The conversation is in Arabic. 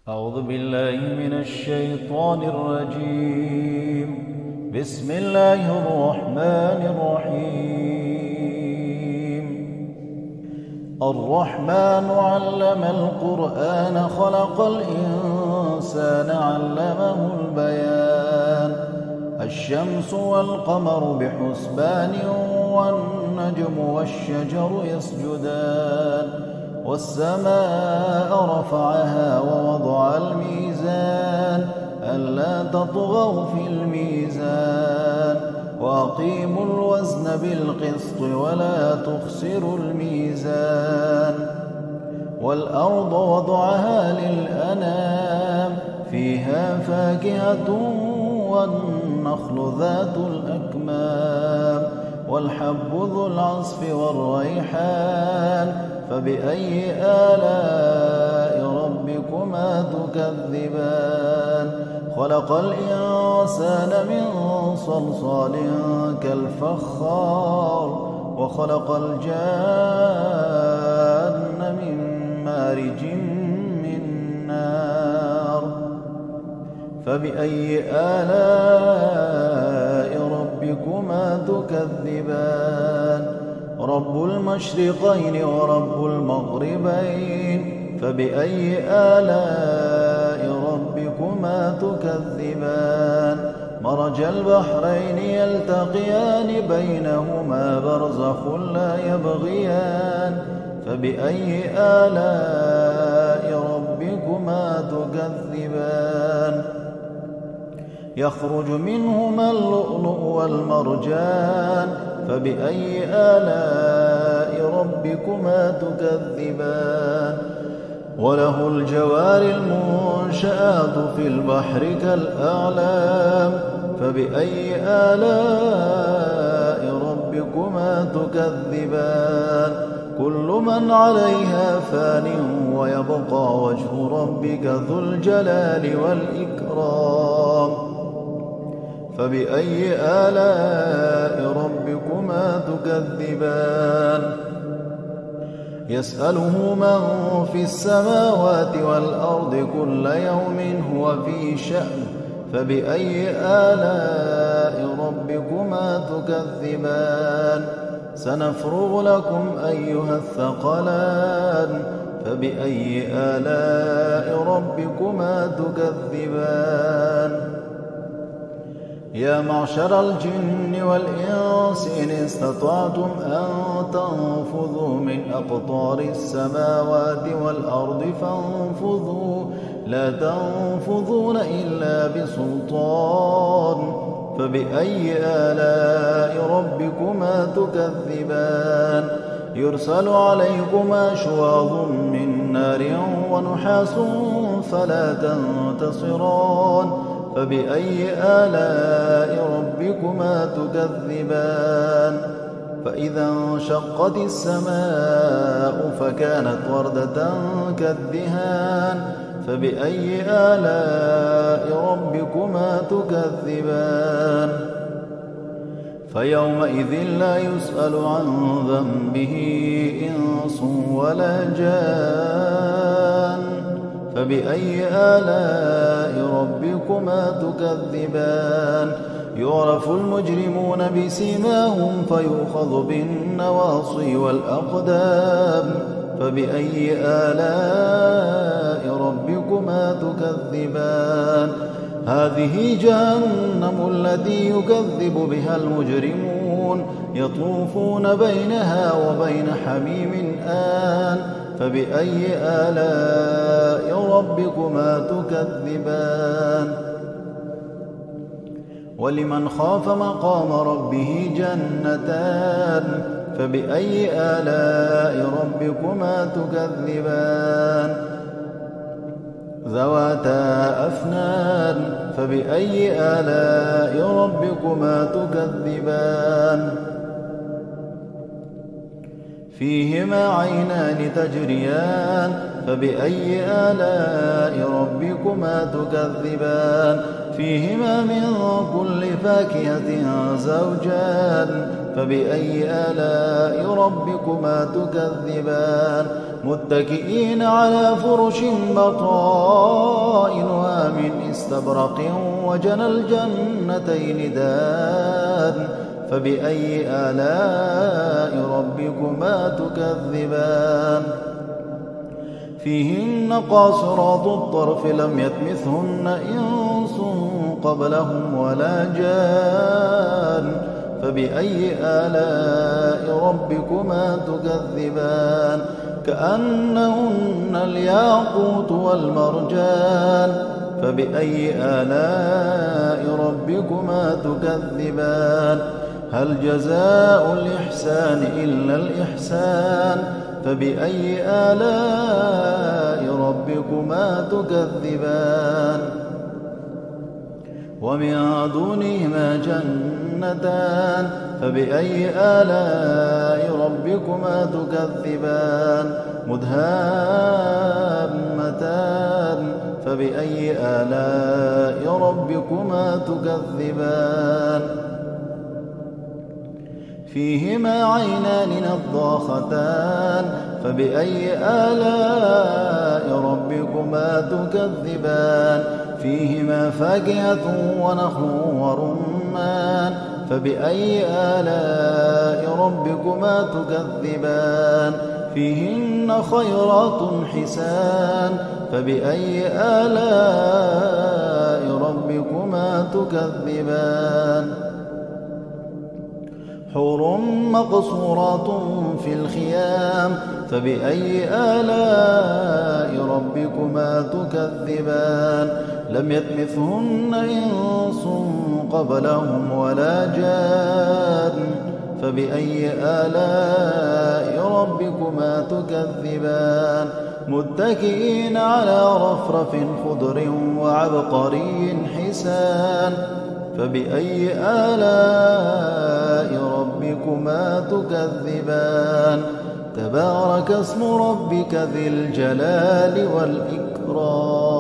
أعوذ بالله من الشيطان الرجيم. بسم الله الرحمن الرحيم. الرحمن علم القرآن خلق الإنسان علمه البيان. الشمس والقمر بحسبان والنجم والشجر يسجدان والسماء رفعها ووضع الميزان ألا تطغوا في الميزان وأقيموا الوزن بالقسط ولا تخسروا الميزان والأرض وضعها للأنام فيها فاكهة والنخل ذات الأكمام والحب ذو العصف والريحان فبأي آلاء ربكما تكذبان خلق الإنسان من صلصال كالفخار وخلق الجان من مارج من نار فبأي آلاء ربكما تكذبان رب المشرقين ورب المغربين فبأي آلاء ربكما تكذبان مرج البحرين يلتقيان بينهما برزخ لا يبغيان فبأي آلاء ربكما تكذبان يخرج منهما اللؤلؤ والمرجان فبأي آلاء ربكما تكذبان وله الجوار المنشآت في البحر كالأعلام فبأي آلاء ربكما تكذبان كل من عليها فان ويبقى وجه ربك ذو الجلال والإكرام فبأي آلاء ربكما تكذبان يسأله من في السماوات والأرض كل يوم هو في شأن فبأي آلاء ربكما تكذبان سنفرغ لكم أيها الثقلان فبأي آلاء ربكما تكذبان يا معشر الجن والإنس إن استطعتم أن تنفذوا من أقطار السماوات والأرض فانفذوا لا تنفذون إلا بسلطان فبأي آلاء ربكما تكذبان يرسل عليكما شواظ من نار ونحاس فلا تنتصران فبأي آلاء ربكما تكذبان فإذا انشقت السماء فكانت وردة كالدهان فبأي آلاء ربكما تكذبان فيومئذ لا يسأل عن ذنبه إنس ولا جان فبأي آلاء ربكما تكذبان يعرف المجرمون بسيماهم فيؤخذ بالنواصي والأقدام فبأي آلاء ربكما تكذبان هذه جهنم التي يكذب بها المجرمون يطوفون بينها وبين حميم آن فبأي آلاء ربكما تكذبان ولمن خاف مقام ربه جنتان فبأي آلاء ربكما تكذبان ذواتا أفنان فبأي آلاء ربكما تكذبان فيهما عينان تجريان فبأي آلاء ربكما تكذبان فيهما من كل فاكهة زوجان فبأي آلاء ربكما تكذبان متكئين على فرش بطائنها خائنها من استبرق وجنى الجنتين دان فبأي آلاء ربكما تكذبان فيهن قاصرات الطرف لم يطمثهن إنس قبلهم ولا جان فبأي آلاء ربكما تكذبان كأنهن الياقوت والمرجان فبأي آلاء ربكما تكذبان هل جزاء الإحسان إلا الإحسان فبأي آلاء ربكما تكذبان ومن دونهما جنتان فبأي آلاء ربكما تكذبان مدهامتان فبأي آلاء ربكما تكذبان فيهما عينان نضاختان فبأي آلاء ربكما تكذبان فيهما فاكهة ونخل ورمان فبأي آلاء ربكما تكذبان فيهن خيرات حسان فبأي آلاء ربكما تكذبان حور مقصورات في الخيام فبأي آلاء ربكما تكذبان لم يطمثهن إنس قبلهم ولا جان فبأي آلاء ربكما تكذبان متكئين على رفرف خضر وعبقري حسان فبأي آلاء ربكما تكذبان تبارك اسم ربك ذي الجلال والإكرام